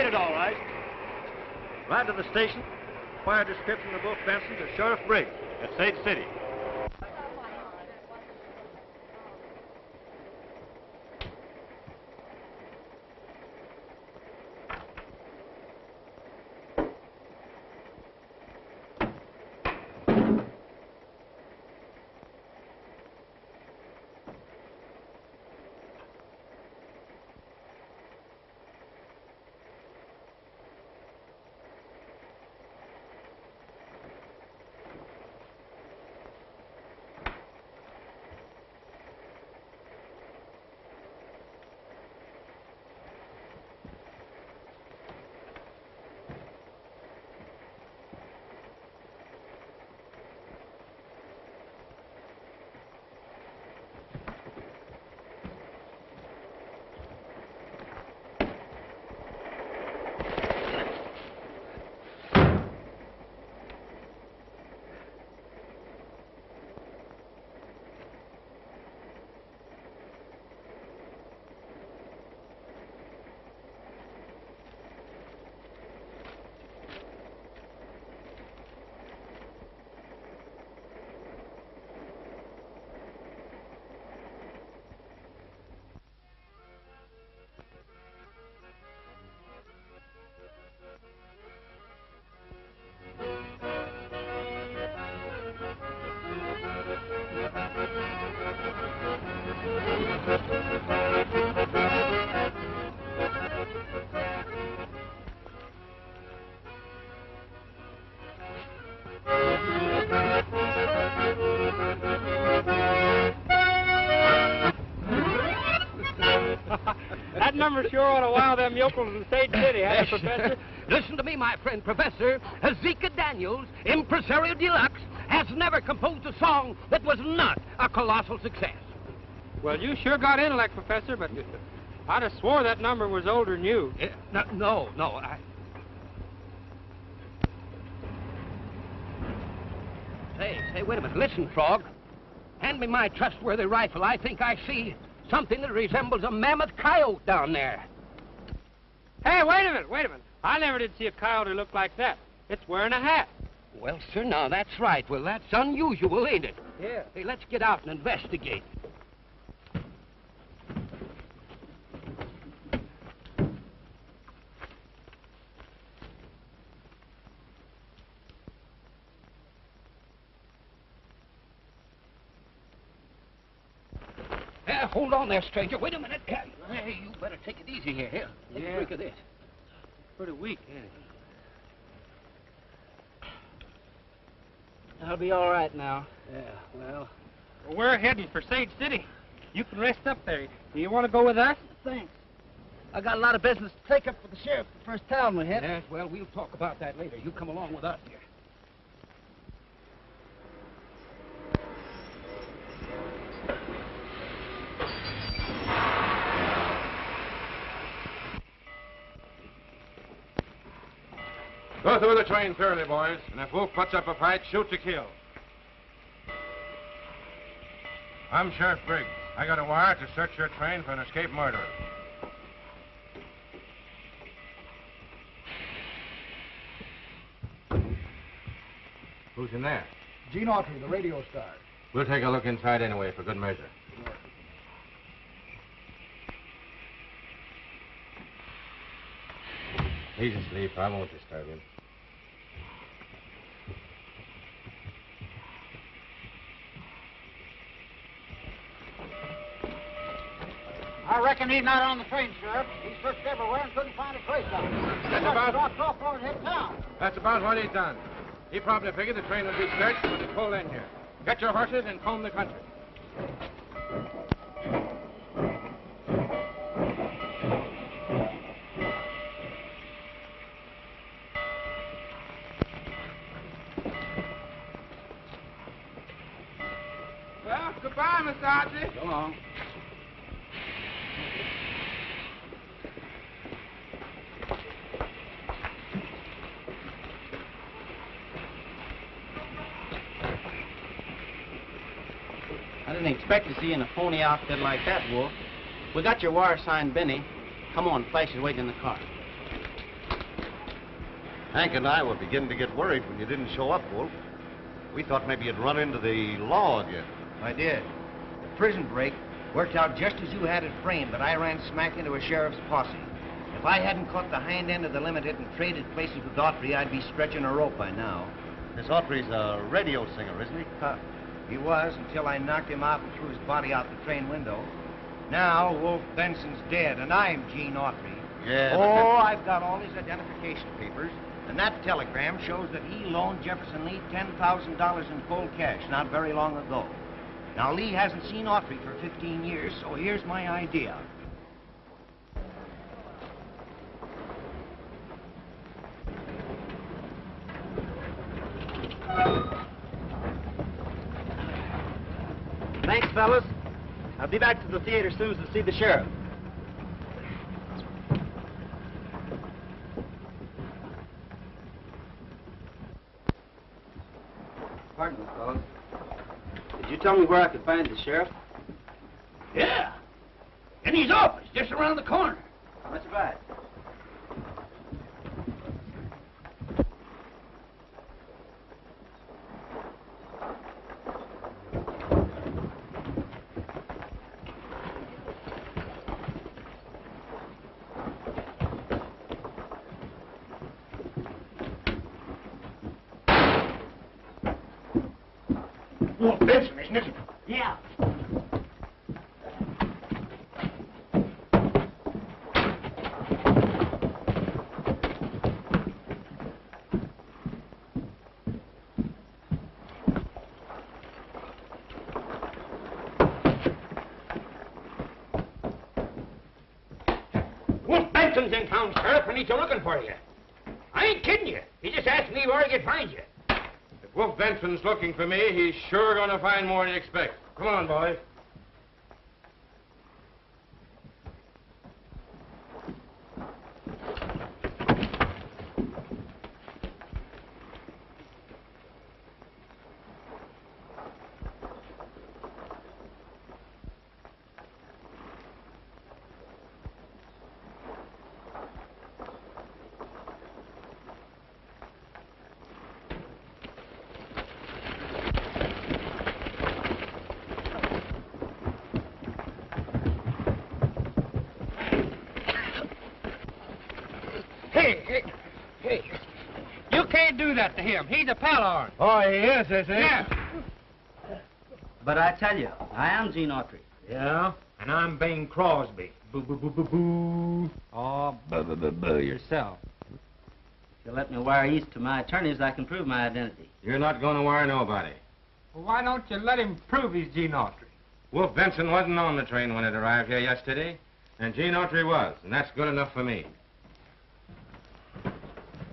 made it all right. Ride to the station. Fire description of Wolf Benson to Sheriff Briggs at Sage City. That number sure ought to wow them yokels in Sage City, huh, Professor? Listen to me, my friend, Professor. Ezekial Daniels, impresario deluxe, has never composed a song that was not a colossal success. Well, you sure got intellect, Professor, but I'd have swore that number was older than you. No. Say, wait a minute. Listen, Frog. Hand me my trustworthy rifle. I think I see something that resembles a mammoth coyote down there. Hey, wait a minute. I never did see a coyote look like that. It's wearing a hat. Well, sir, now that's right. Well, that's unusual, ain't it? Yeah. Hey, let's get out and investigate. Hold on there, stranger. Wait a minute. Hey, you better take it easy here. Here, take a drink of this. Pretty weak, ain't it? I'll be all right now. Yeah, well... We're heading for Sage City. You can rest up there. Do you want to go with us? Thanks. I got a lot of business to take up for the sheriff the first town we hit. Yes, well, we'll talk about that later. You come along with us here. Go through the train thoroughly, boys, and if Wolf puts up a fight, shoot to kill. I'm Sheriff Briggs. I got a wire to search your train for an escaped murderer. Who's in there? Gene Autry, the radio star. We'll take a look inside anyway, for good measure. He's asleep. I won't disturb him. I reckon he's not on the train, Sheriff. He searched everywhere and couldn't find a trace of him. Dropped off for his head town. That's about what he's done. He probably figured the train would be searched when it pulled in here. Get your horses and comb the country. Well, goodbye, Mr. Autry. So long. I didn't expect to see you in a phony outfit like that, Wolf. We got your wire signed, Benny. Come on, Flash is waiting in the car. Hank and I were beginning to get worried when you didn't show up, Wolf. We thought maybe you'd run into the law again. I did. The prison break worked out just as you had it framed, but I ran smack into a sheriff's posse. If I hadn't caught the hind end of the limited and traded places with Autry, I'd be stretching a rope by now. This Autry's a radio singer, isn't he? He was until I knocked him out and threw his body out the train window. Now, Wolf Benson's dead, and I'm Gene Autry. Yeah. Oh, I've got all his identification papers, and that telegram shows that he loaned Jefferson Lee $10,000 in cold cash not very long ago. Now, Lee hasn't seen Autry for 15 years, so here's my idea. Thanks, fellas. I'll be back to the theater soon to see the sheriff. Pardon me, fellas. Did you tell me where I could find the sheriff? Yeah. In his office, just around the corner. Much obliged. Wolf Benson, isn't it? Yeah. Wolf Benson's in town, Sheriff, and he's looking for you. I ain't kidding you. He just asked me where he could find you. If Wolf Benson's looking for me, he's sure going to find more than you expect. Come on, boys. Hey. You can't do that to him. He's a pal of ours. Oh, he is he? Yeah. But I tell you, I am Gene Autry. Yeah? And I'm Bing Crosby. Boo, boo, boo, boo, boo. Oh, boo, boo, boo, boo yourself. If you let me wire east to my attorneys, I can prove my identity. You're not going to wire nobody. Well, why don't you let him prove he's Gene Autry? Wolf Benson wasn't on the train when it arrived here yesterday, and Gene Autry was, and that's good enough for me.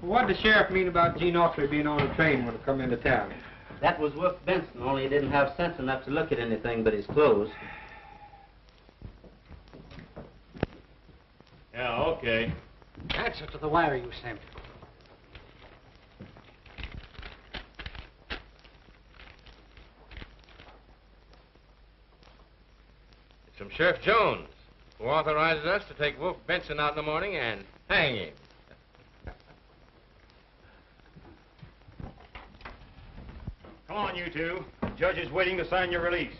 What did the sheriff mean about Gene Autry being on the train when he come into town? That was Wolf Benson, only he didn't have sense enough to look at anything but his clothes. Yeah, okay. Answer to the wire you sent. It's from Sheriff Jones, who authorizes us to take Wolf Benson out in the morning and hang him. Come on, you two. The judge is waiting to sign your release.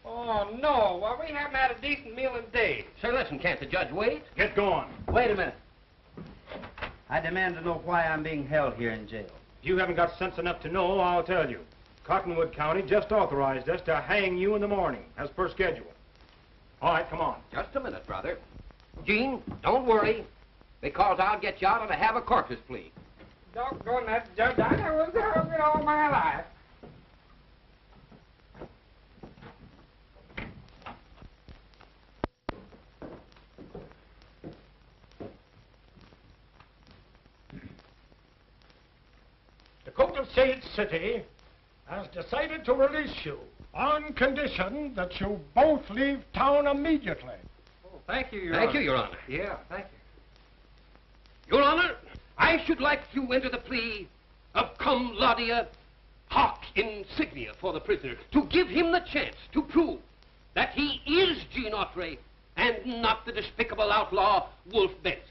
Oh, no. Well, we haven't had a decent meal in days. Say, listen, can't the judge wait? Get going. Wait a minute. I demand to know why I'm being held here in jail. If you haven't got sense enough to know, I'll tell you. Cottonwood County just authorized us to hang you in the morning, as per schedule. All right, come on. Just a minute, brother. Gene, don't worry, because I'll get you out on a have a corpus plea. Doggone that judge. I never was hungry all my life. The Court of State City has decided to release you on condition that you both leave town immediately. Oh, thank you, Your Honor. Thank you, Your Honor. Yeah, thank you. Your Honor, I should like to enter the plea of cum laude hoc insignia for the prisoner to give him the chance to prove that he is Gene Autry and not the despicable outlaw Wolf Benson.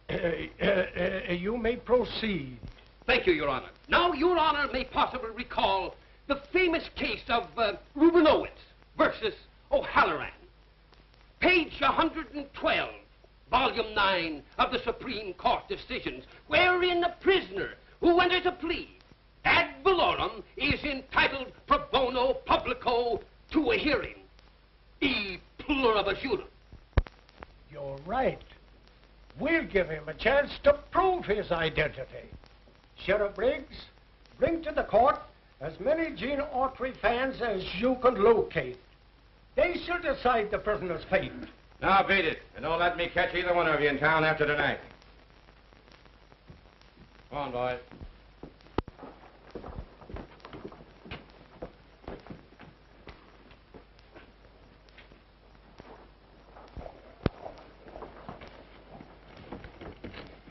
You may proceed. Thank you, Your Honor. Now, Your Honor may possibly recall the famous case of Rubinowitz versus O'Halloran. Page 112, Volume 9 of the Supreme Court decisions, wherein a prisoner who enters a plea ad valorem is entitled pro bono publico to a hearing. E pluribus unum. You're right. We'll give him a chance to prove his identity. Sheriff Briggs, bring to the court as many Gene Autry fans as you can locate. They shall decide the prisoner's fate. Now, beat it, and don't let me catch either one of you in town after tonight. Come on, boys.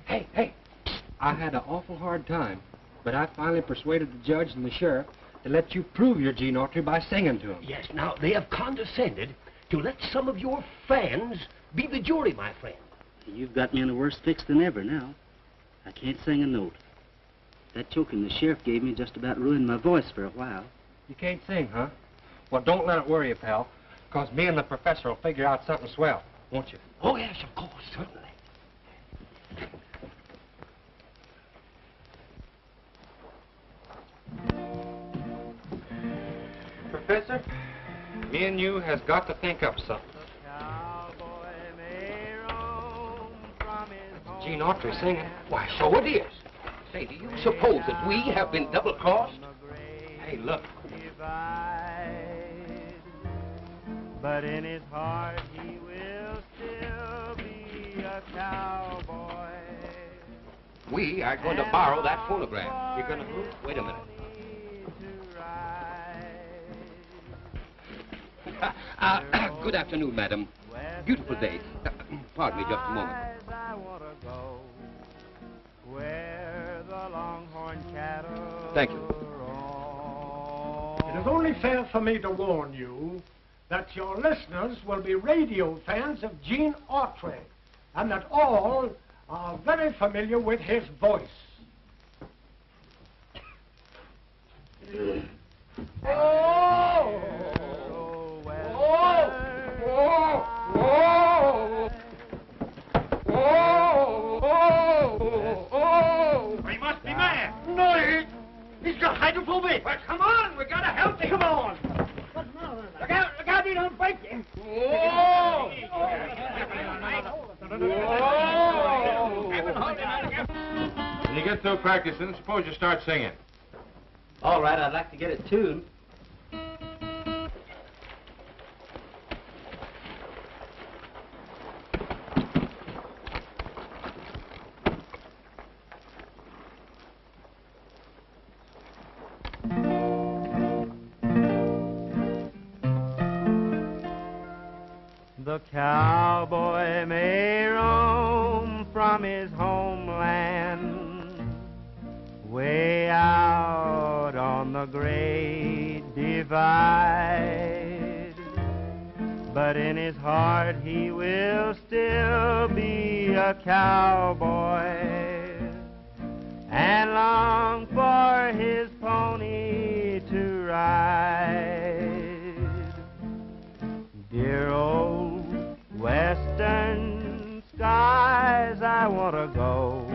Hey, I had an awful hard time, but I finally persuaded the judge and the sheriff to let you prove your Gene Autry by singing to him. Yes, now, they have condescended to let some of your fans be the jury, my friend. You've got me in a worse fix than ever now. I can't sing a note. That choking the sheriff gave me just about ruined my voice for a while. You can't sing, huh? Well, don't let it worry you, pal, because me and the professor will figure out something swell, won't you? Oh, yes, of course, certainly. Professor, me and you has got to think up something. Gene Autry singing. Why, so it is. Say, do you suppose that we have been double-crossed? Hey, look. But in his heart he will still be a cowboy. We are going to borrow that phonograph. You're going to... Wait a minute. Good afternoon, madam. Beautiful day. Pardon me just a moment. Thank you. It is only fair for me to warn you that your listeners will be radio fans of Gene Autry, and that all are very familiar with his voice. Oh! He must be mad. No, he's got hydrophobic. Well, come on, we gotta help him. Come on. Look out, he don't break him. Whoa! When you get through practicing, suppose you start singing. All right, I'd like to get it tuned. The cowboy may roam from his homeland way out on the great divide, but in his heart he will still be a cowboy and long for his pony to ride. Dear old western skies, I want to go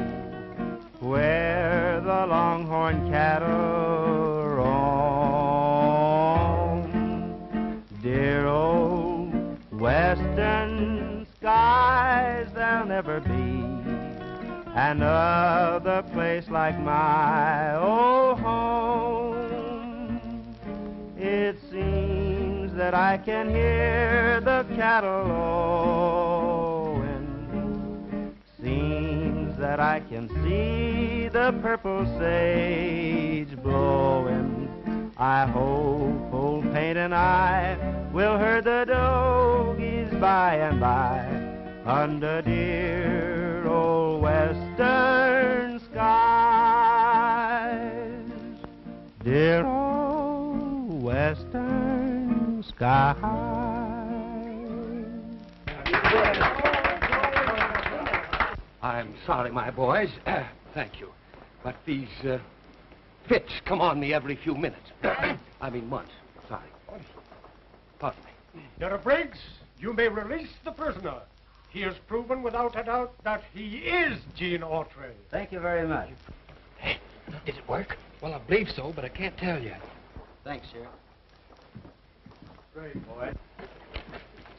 where the longhorn cattle roam. Dear old western skies, there'll never be another place like my old home. It seems that I can hear the cattle lowing. Seems that I can see the purple sage blowing. I hope old Paint and I will herd the dogies by and by under dear old western skies. Dear old western skies. I I'm sorry, my boys. Thank you. But these fits come on me every few minutes. I mean months. Sorry. Pardon me. Sheriff Briggs, you may release the prisoner. He has proven without a doubt that he is Gene Autry. Thank you very much. Hey, did it work? Well, I believe so, but I can't tell yet. Thanks, Sheriff. Great, boy.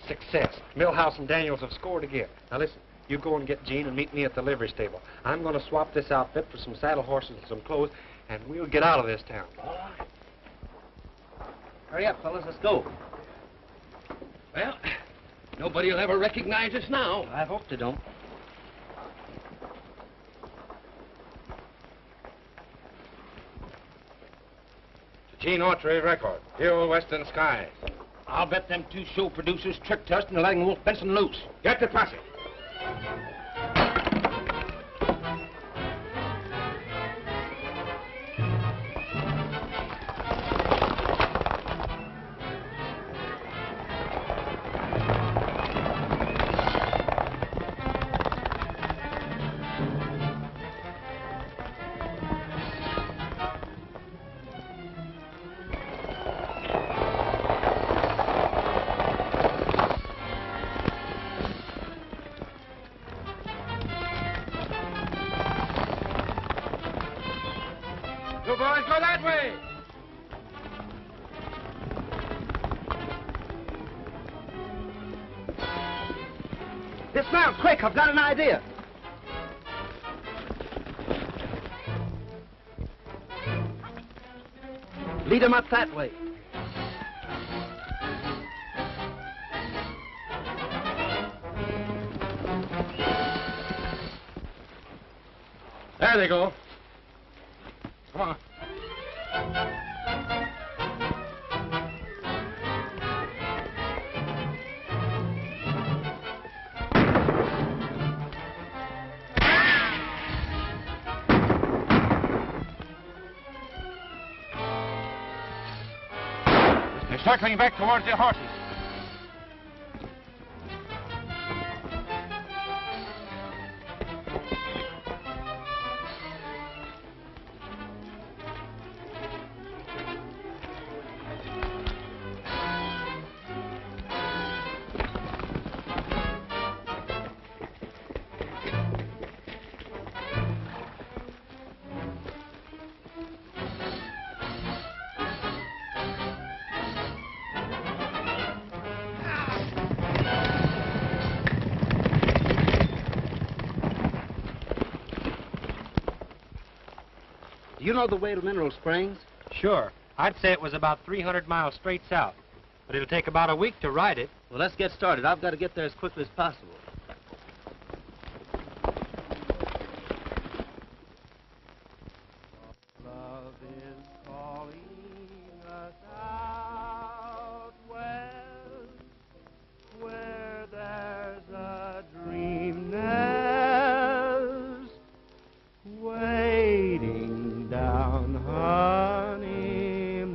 Success. Millhouse and Daniels have scored again. Now listen, you go and get Gene and meet me at the livery stable. I'm going to swap this outfit for some saddle horses and some clothes, and we'll get out of this town. All right. Hurry up, fellas. Let's go. Well, nobody will ever recognize us now. I hope they don't. The Gene Autry record. Hill Western Skies. I'll bet them two show producers tricked us into letting Wolf Benson loose. Get the posse. You boys, go that way. Dismount, quick, I've got an idea. Lead them up that way. There they go. Come on. They're circling back towards their horses. Do you know the way to Mineral Springs? Sure. I'd say it was about 300 miles straight south. But it'll take about a week to ride it. Well, let's get started. I've got to get there as quickly as possible. Love is calling us out west, where there's a dream nest waiting down honeymoon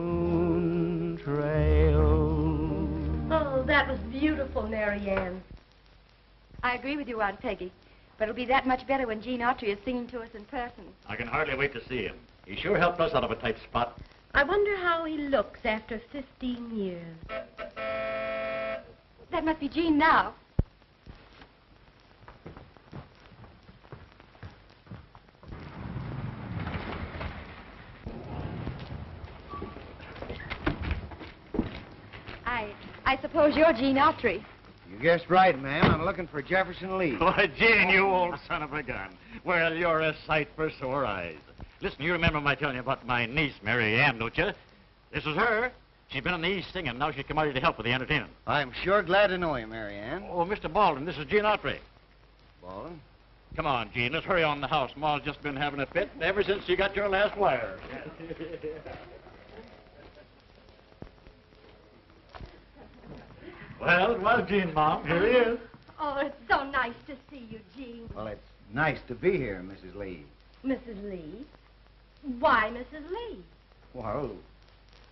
trail. Oh, that was beautiful, Mary Ann. I agree with you, Aunt Peggy. But it'll be that much better when Gene Autry is singing to us in person. I can hardly wait to see him. He sure helped us out of a tight spot. I wonder how he looks after 15 years. That must be Gene now. I suppose you're Gene Autry. You guessed right, ma'am. I'm looking for Jefferson Lee. Why, Gene, you old son of a gun. Well, you're a sight for sore eyes. Listen, you remember my telling you about my niece, Mary Ann, don't you? This is her. She's been on the East singing. Now she's come out here to help with the entertainment. I'm sure glad to know you, Mary Ann. Oh, Mr. Baldwin, this is Gene Autry. Baldwin? Come on, Gene, let's hurry on the house. Ma's just been having a fit ever since she got your last wire. Well, it was Gene, Mom. Here he is. Oh, it's so nice to see you, Gene. Well, it's nice to be here, Mrs. Lee. Mrs. Lee? Why Mrs. Lee? Well,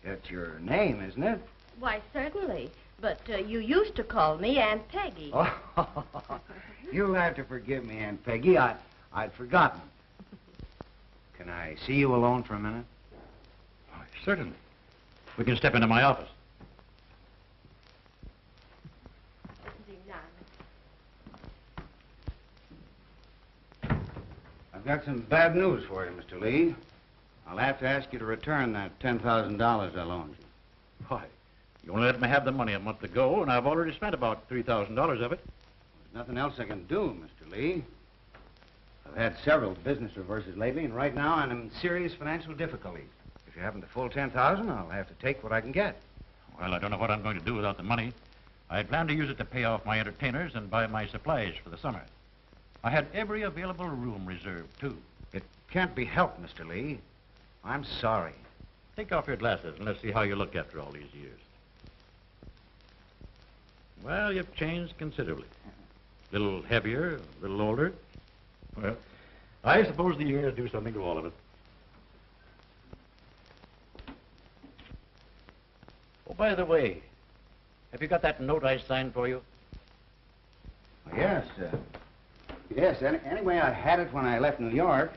that's your name, isn't it? Why, certainly. But you used to call me Aunt Peggy. Oh, You'll have to forgive me, Aunt Peggy. I'd forgotten. Can I see you alone for a minute? Oh, certainly. We can step into my office. I've got some bad news for you, Mr. Lee. I'll have to ask you to return that $10,000 I loaned you. Why, you only let me have the money a month ago, and I've already spent about $3,000 of it. There's nothing else I can do, Mr. Lee. I've had several business reverses lately, and right now I'm in serious financial difficulties. If you haven't the full $10,000, I'll have to take what I can get. Well, I don't know what I'm going to do without the money. I plan to use it to pay off my entertainers and buy my supplies for the summer. I had every available room reserved, too. It can't be helped, Mr. Lee. I'm sorry. Take off your glasses and let's see how you look after all these years. Well, you've changed considerably. A little heavier, a little older. Well, I suppose the years do something to all of it. Oh, by the way, have you got that note I signed for you? Yes, yes. Anyway, I had it when I left New York.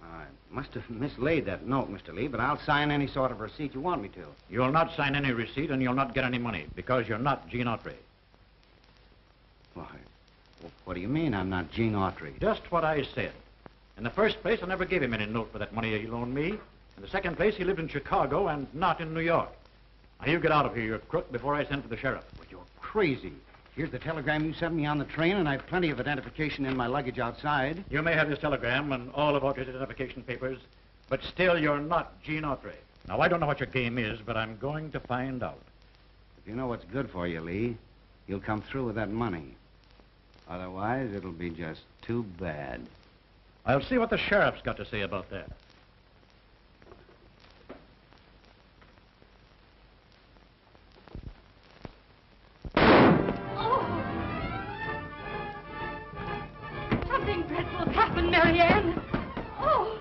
I must have mislaid that note, Mr. Lee, but I'll sign any sort of receipt you want me to. You'll not sign any receipt and you'll not get any money because you're not Gene Autry. Why, what do you mean I'm not Gene Autry? Just what I said. In the first place, I never gave him any note for that money he loaned me. In the second place, he lived in Chicago and not in New York. Now, you get out of here, you crook, before I send for the sheriff. Well, you're crazy. Here's the telegram you sent me on the train, and I've plenty of identification in my luggage outside. You may have this telegram and all of Autry's identification papers, but still you're not Gene Autry. Now, I don't know what your game is, but I'm going to find out. If you know what's good for you, Lee, you'll come through with that money. Otherwise, it'll be just too bad. I'll see what the sheriff's got to say about that. Something dreadful's happened, Marianne. Oh.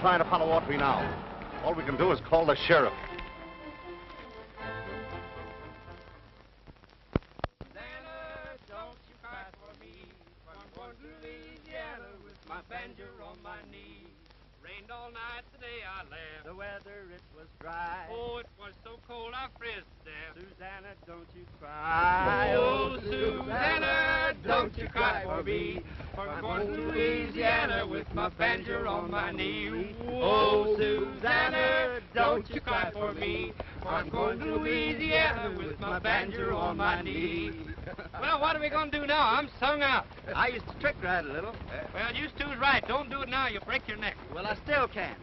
Trying to follow Autry now. All we can do is call the sheriff. Susanna, don't you cry for me. I'm going to Louisiana with my banjo on my knee. Rained all night the day I left. The weather, it was dry. Oh, it was so cold I frizzed to death. Susanna, don't you cry. Oh, Susanna, don't you cry for me. I'm going to Louisiana with my banjo on my knee. Oh, Susanna, don't you cry for me. I'm going to Louisiana with my banjo on my knee. Well, what are we going to do now? I'm sung out. I used to trick ride a little. Well, you two's right. Don't do it now. You'll break your neck. Well, I still can.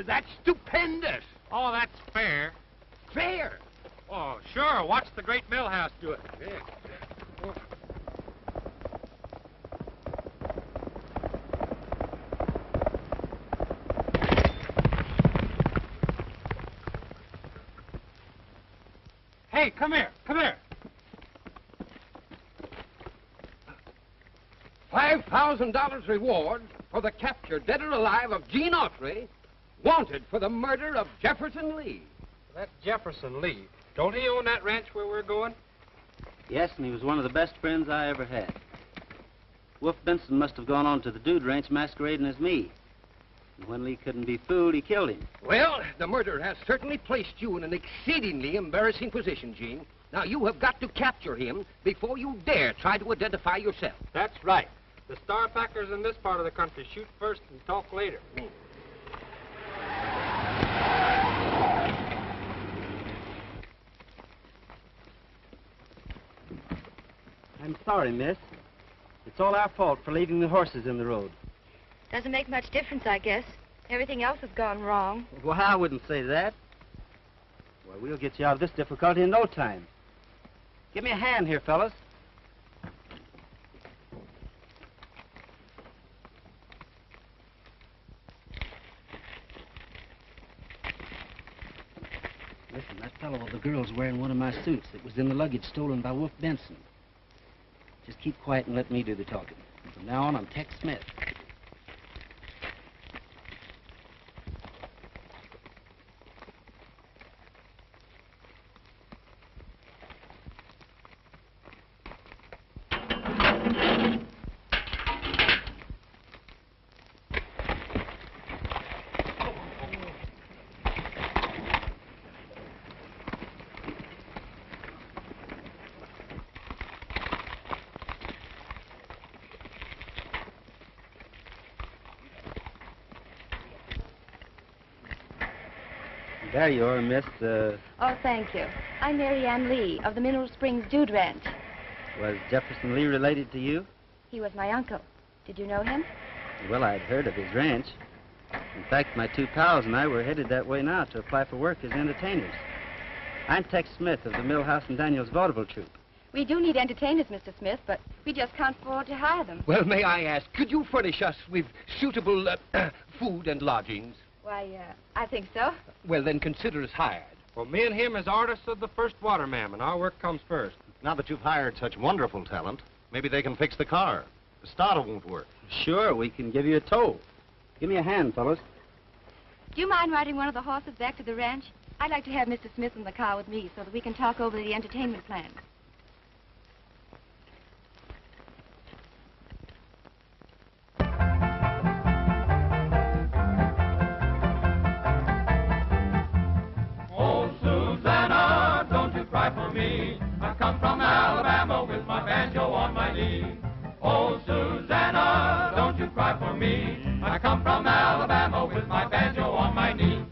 That's stupendous. Oh, that's fair. Fair? Oh, sure. Watch the great Millhouse do it. Yeah. Hey, come here. Come here. $5,000 reward for the capture, dead or alive, of Gene Autry, wanted for the murder of Jefferson Lee. That Jefferson Lee, don't he own that ranch where we're going? Yes, and he was one of the best friends I ever had. Wolf Benson must have gone on to the Dude Ranch masquerading as me. And when Lee couldn't be fooled, he killed him. Well, the murder has certainly placed you in an exceedingly embarrassing position, Gene. Now, you have got to capture him before you dare try to identify yourself. That's right. The star packers in this part of the country shoot first and talk later. sorry, miss. It's all our fault for leaving the horses in the road. Doesn't make much difference, I guess. Everything else has gone wrong. Well, I wouldn't say that. Well, we'll get you out of this difficulty in no time. Give me a hand here, fellas. Listen, that fellow with the girl's wearing one of my suits that was in the luggage stolen by Wolf Benson. Just keep quiet and let me do the talking. From now on, I'm Tex Smith. There you are, Miss, Oh, thank you. I'm Mary Ann Lee of the Mineral Springs Dude Ranch. Was Jefferson Lee related to you? He was my uncle. Did you know him? Well, I'd heard of his ranch. In fact, my two pals and I were headed that way now to apply for work as entertainers. I'm Tex Smith of the Millhouse and Daniels vaudeville troupe. We do need entertainers, Mr. Smith, but we just can't afford to hire them. Well, may I ask, could you furnish us with suitable food and lodgings? Why, I think so. Well, then consider us hired. Well, me and him is artists of the first water, ma'am, and our work comes first. Now that you've hired such wonderful talent, maybe they can fix the car. The starter won't work. Sure, we can give you a tow. Give me a hand, fellas. Do you mind riding one of the horses back to the ranch? I'd like to have Mr. Smith in the car with me so that we can talk over the entertainment plan. Oh, Susanna, don't you cry for me. I come from Alabama with my banjo on my knee. Oh, Susanna, don't you cry for me. I come from Alabama with my banjo on my knee.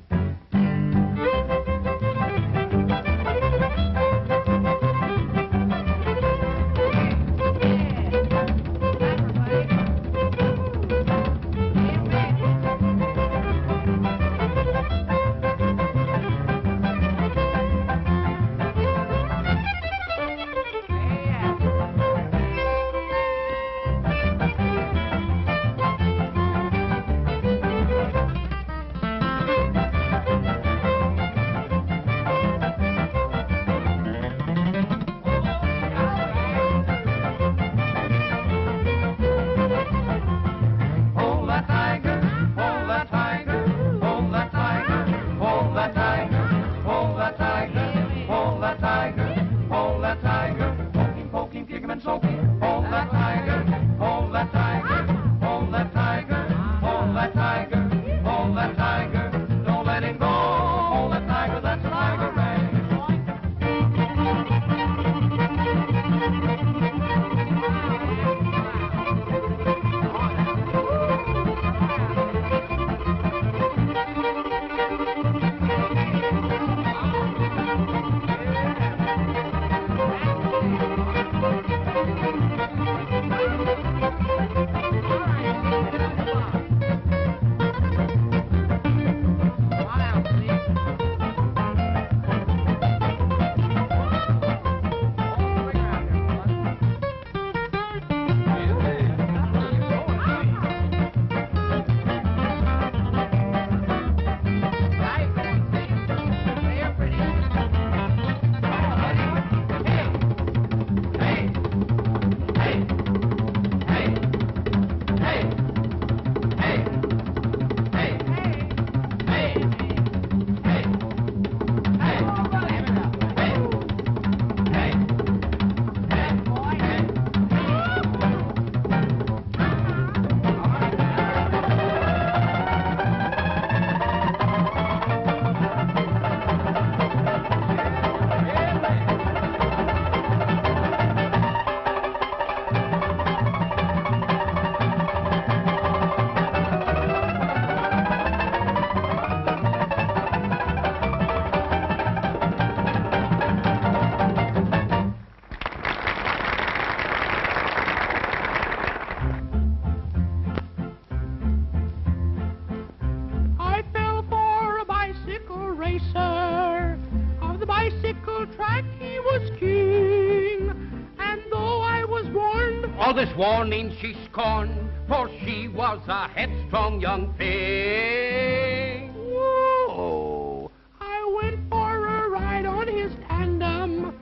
king. And though I was warned, all this warning she scorned, for she was a headstrong young thing. Whoa! I went for a ride on his tandem.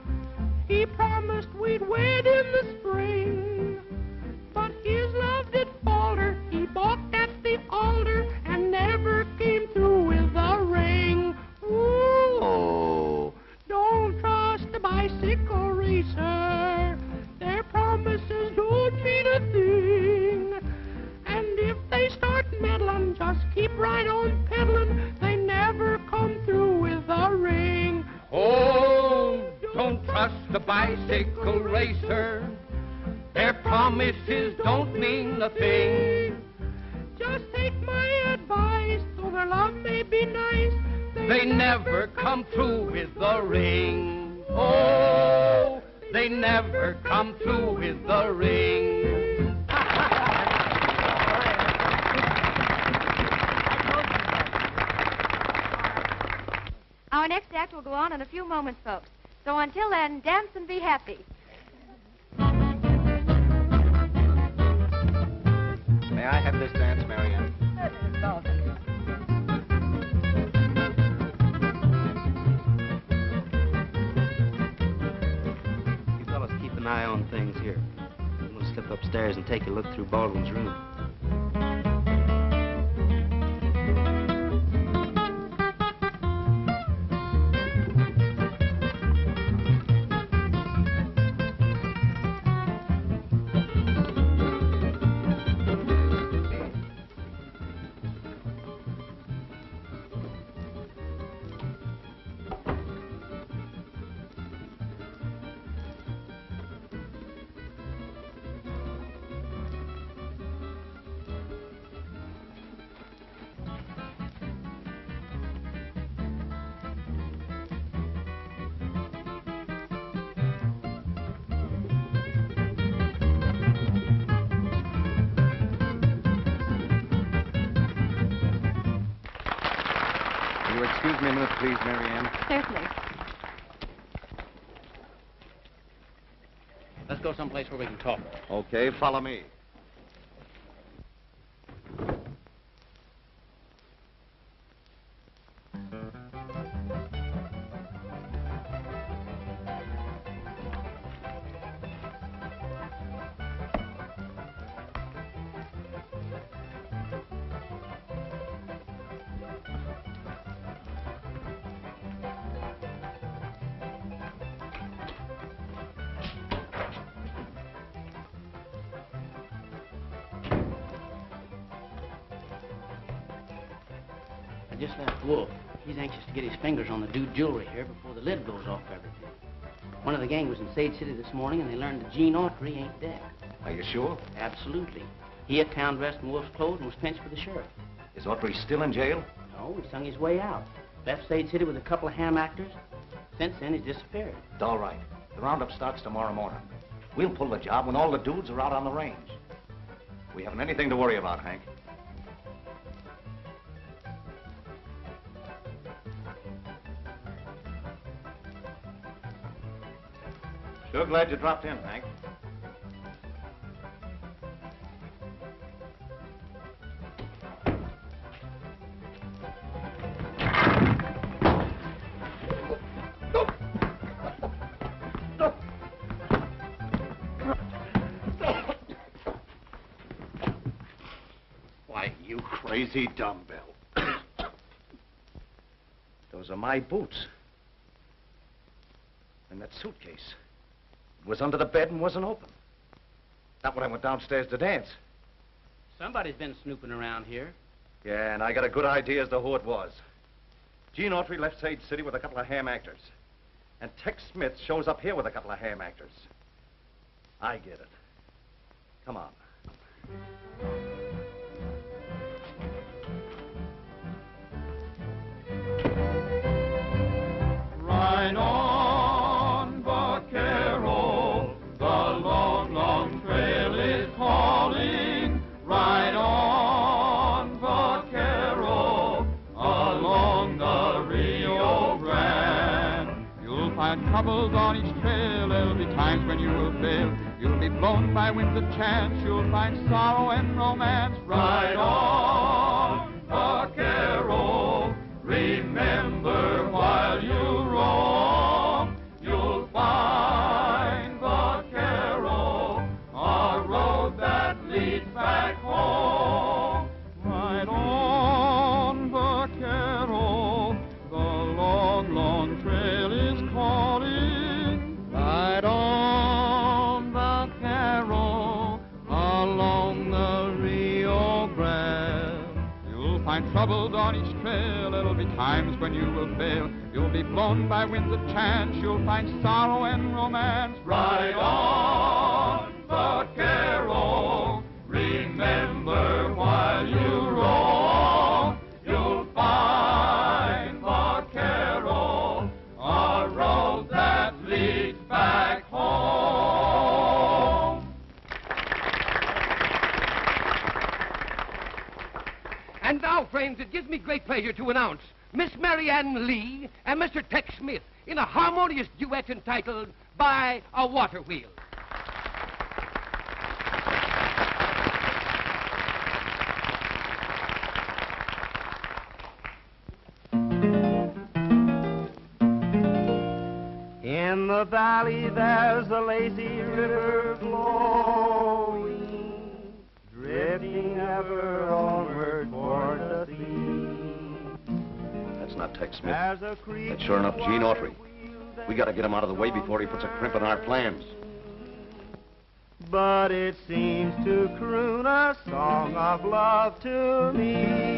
He promised we'd wed in the spring, but his love did falter. He balked at the altar and never came through with a ring. Ooh, don't trust the bicycle racer. Their promises don't mean a thing. And if they start meddling, just keep right on peddling. They never come through with a ring. Oh, don't trust the bicycle racer. Their promises don't mean a thing. Just take my advice, though their love may be nice, they never come through with the ring. Oh, they never come through with the ring. Our next act will go on in a few moments, folks. So until then, dance and be happy. May I have this dance, Marianne? You fellas keep an eye on things here. I'm going to slip upstairs and take a look through Baldwin's room. Excuse me a minute, please, Marianne. Certainly. Let's go someplace where we can talk. Okay, follow me. I just left Wolf. He's anxious to get his fingers on the dude jewelry here before the lid goes off everything. One of the gang was in Sage City this morning, and they learned that Gene Autry ain't dead. Are you sure? Absolutely. He had town dressed in Wolf's clothes and was pinched for the sheriff. Is Autry still in jail? No, he sung his way out. Left Sage City with a couple of ham actors. Since then, he's disappeared. All right. The roundup starts tomorrow morning. We'll pull the job when all the dudes are out on the range. We haven't anything to worry about, Hank. Sure glad you dropped in, Hank. Why, you crazy dumbbell. Those are my boots. And that suitcase. It was under the bed and wasn't open. Not when I went downstairs to dance. Somebody's been snooping around here. Yeah, and I got a good idea as to who it was. Gene Autry left Sage City with a couple of ham actors. And Tex Smith shows up here with a couple of ham actors. I get it. Come on. Ride on, vaquero, the long, long trail is calling. Ride on, vaquero, along the Rio Grande. You'll find find troubles on each trail. There'll be times when you will fail. You'll be blown by winds of chance. You'll find sorrow and romance. Ride on, vaquero. Remember while you roam, you'll find, vaquero, a road that leads back home. Ride on, vaquero, the long, long trail is calling. Ride on, vaquero, along the Rio Grande. You'll find troubles on each trail. There'll be times when you will fail. You'll be blown by winds of chance. You'll find sorrow and romance. Ride on, vaquero. Remember while you roam, you'll find, vaquero, a road that leads back home. And now, friends, it gives me great pleasure to announce Miss Marianne Lee and Mr. Tex Smith in a harmonious duet entitled By a Water Wheel. In the valley there's a lazy river flowing, drifting ever onward toward the sea. That's not Tex Smith. That's sure enough Gene Autry. We gotta get him out of the way before he puts a crimp in our plans. But it seems to croon a song of love to me.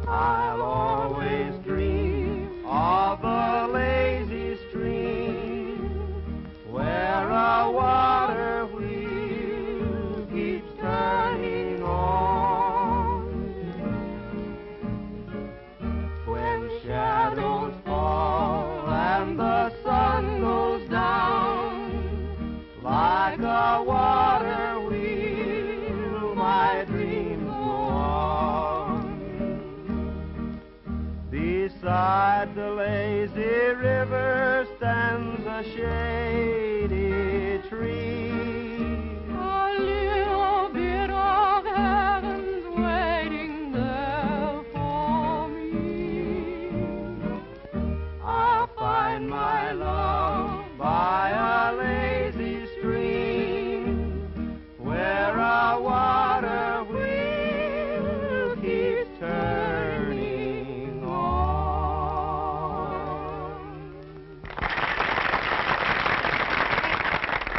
I'll always dream of a lazy stream where a water wheel keeps turning on. When shadows fall and the sun goes down, like a water wheel, my dreams go on. Beside the lazy river stands a shady tree. A little bit of heaven's waiting there for me. I'll find my love by a lazy stream where a water wheel keeps turning on.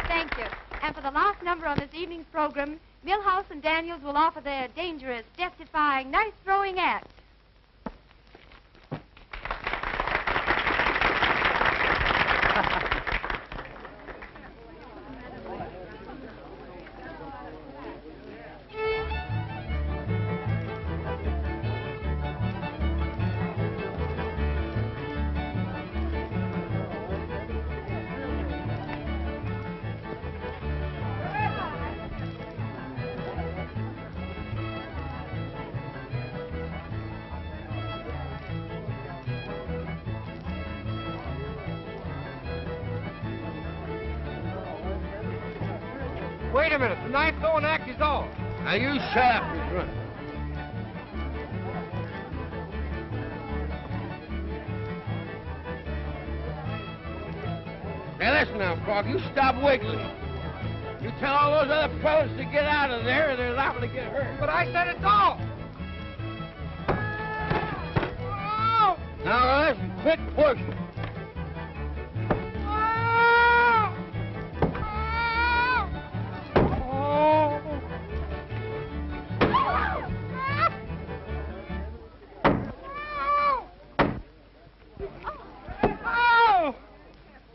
Thank you. And for the last number on this evening's program, Millhouse and Daniels will offer their dangerous, death-defying, knife-throwing act. Wait a minute. The knife throwing act is on. Now you shut up, Miss Run. Now listen now, Frog, you stop wiggling. You tell all those other fellas to get out of there or they're liable to get hurt. But I said it's off. Now listen, quit pushing.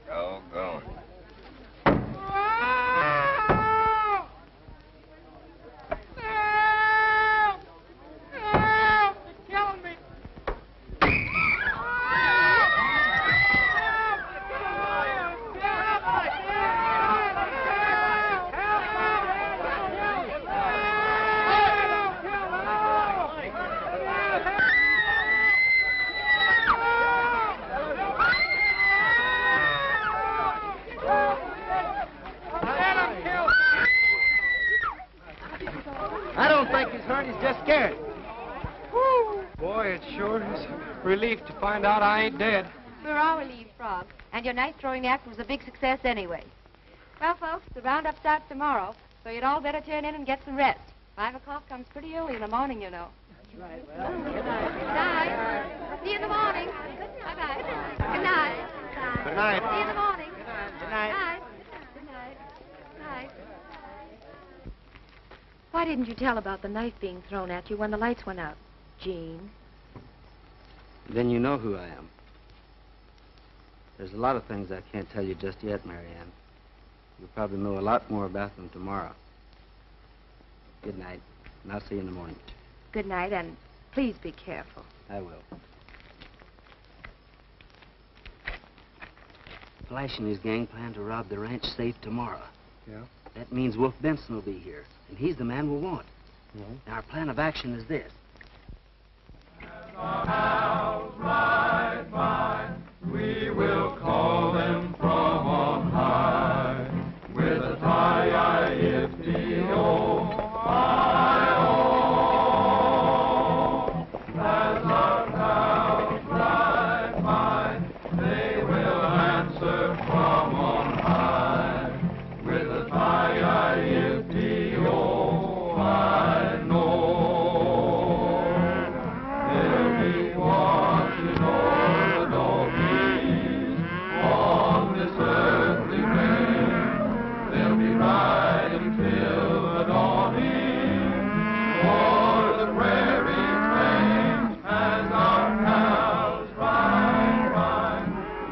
Doggone. scared. Woo! Boy, it sure is a relief to find out I ain't dead. We're all relieved, Frog. And your night throwing act was a big success anyway. Well, folks, the roundup starts tomorrow, so you'd all better turn in and get some rest. 5 o'clock comes pretty early in the morning, you know. That's right. Well, good night. Good night. See you in the morning. Bye-bye. Good night. Good night. See you in the morning. Good night. Good night. Good night. Why didn't you tell about the knife being thrown at you when the lights went out, Gene? Then you know who I am. There's a lot of things I can't tell you just yet, Marianne. You'll probably know a lot more about them tomorrow. Good night, and I'll see you in the morning. Good night, and please be careful. I will. Flash and his gang plan to rob the ranch safe tomorrow. Yeah? That means Wolf Benson will be here, and he's the man we'll want. Now, our plan of action is this. We will call them from on high with a tie-I-F-D-O, I-O. As our cows ride by, they will answer from on high with a tie-I-F-D-O, I know. They'll be watching over the doggies on this earthly range. They'll be riding till the dawning o'er the prairie plain. As our cows ride by,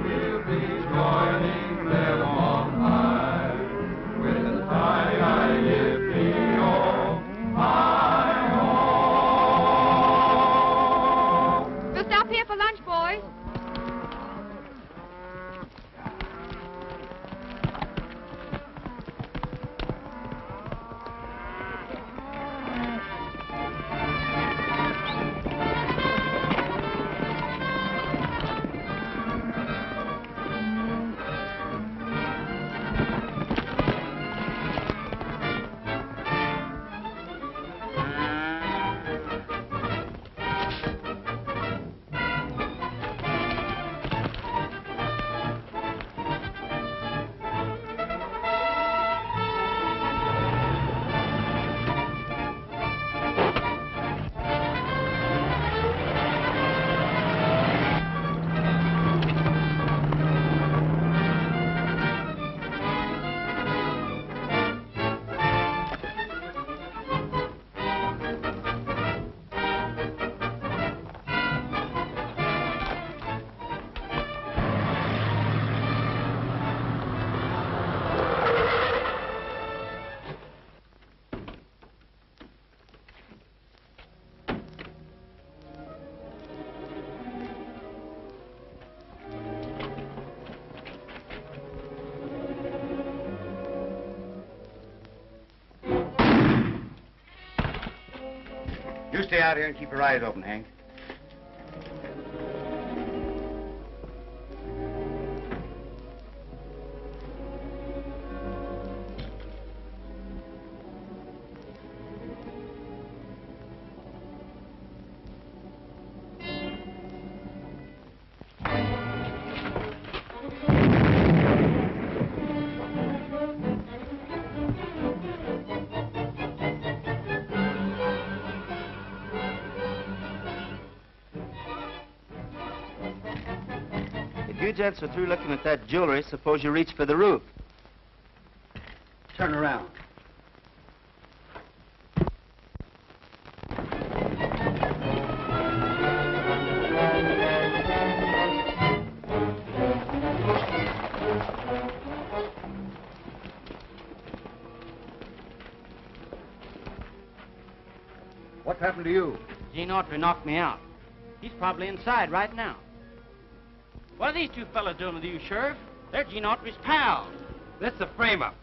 we'll be joining them on high with a tie-I-F-D-O, I-O. We'll stop here for lunch, boys. You stay out here and keep your eyes open, Hank. If you gents are through looking at that jewelry, suppose you reach for the roof. Turn around. What happened to you? Gene Autry knocked me out. He's probably inside right now. What are these two fellas doing with you, Sheriff? They're Gene Autry's pals. This is a frame-up.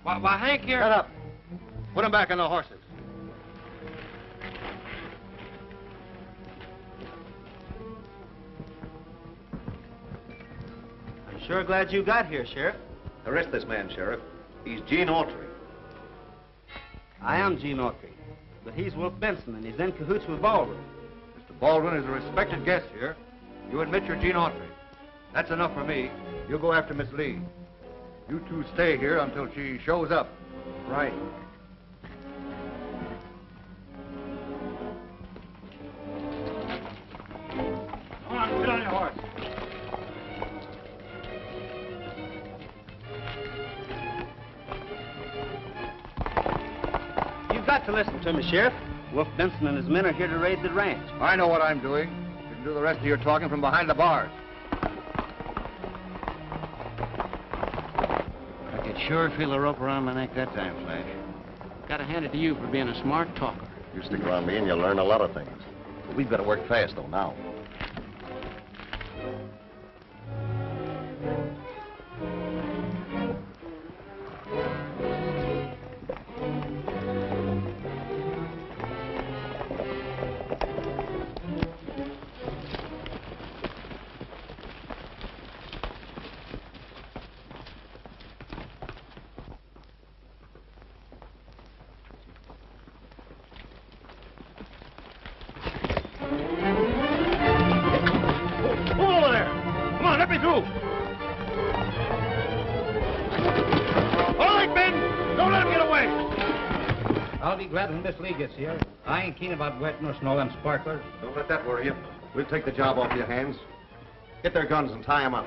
Why, Hank here... Shut up. Put them back on the horses. I'm sure glad you got here, Sheriff. Arrest this man, Sheriff. He's Gene Autry. I am Gene Autry. but he's Wolf Benson, and he's in cahoots with Baldwin. Mr. Baldwin is a respected guest here. You admit you're Gene Autry. That's enough for me. You go after Miss Lee. You two stay here until she shows up. Right. Come on, get on your horse. You've got to listen to me, Sheriff. Wolf Benson and his men are here to raid the ranch. I know what I'm doing. You can do the rest of your talking from behind the bars. I could sure feel a rope around my neck that time, Flash. Gotta hand it to you for being a smart talker. You stick around me and you'll learn a lot of things. But we've got to work fast, though, now. I'll be glad when Miss Lee gets here. I ain't keen about wet nurse and all them sparklers. Don't let that worry you. We'll take the job off your hands. Get their guns and tie them up.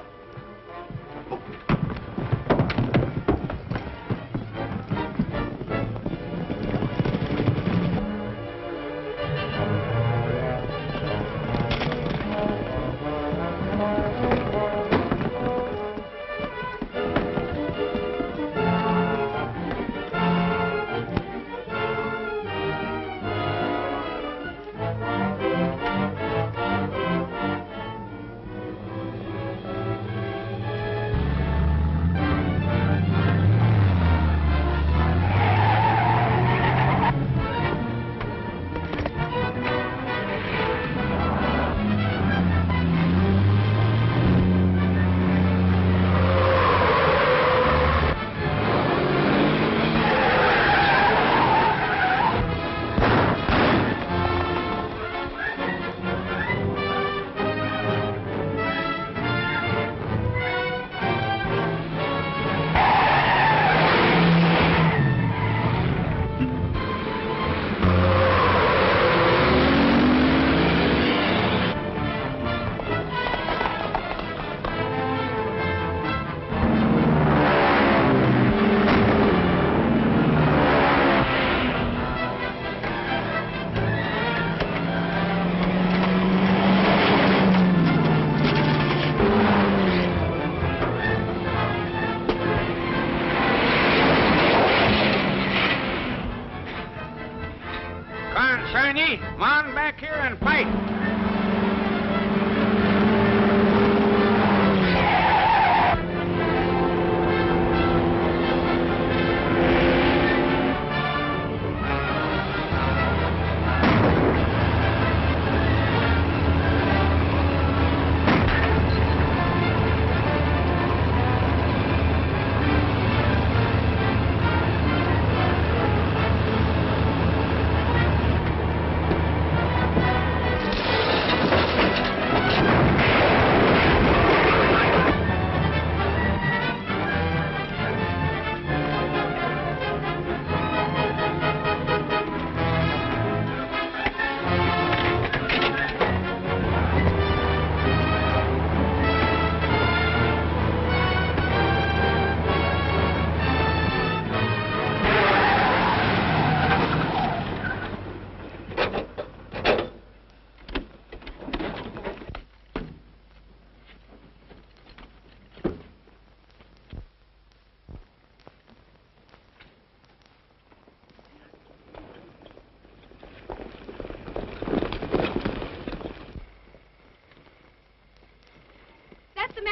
Shiny, come on back here and fight.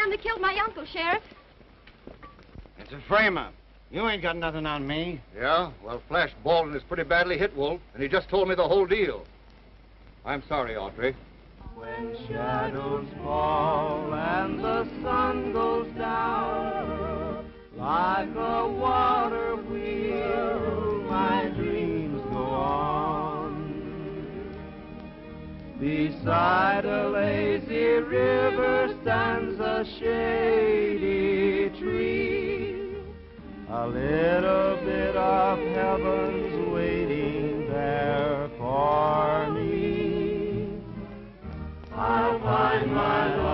That killed my uncle, Sheriff. It's a frame-up. You ain't got nothing on me. Yeah? Well, Flash Baldwin is pretty badly hit, Wolf, and he just told me the whole deal. I'm sorry, Autry. When shadows fall and the sun goes down, like a water wheel, my dreams go on. Beside a lazy river stands a shady tree. A little bit of heaven's waiting there for me. I'll find my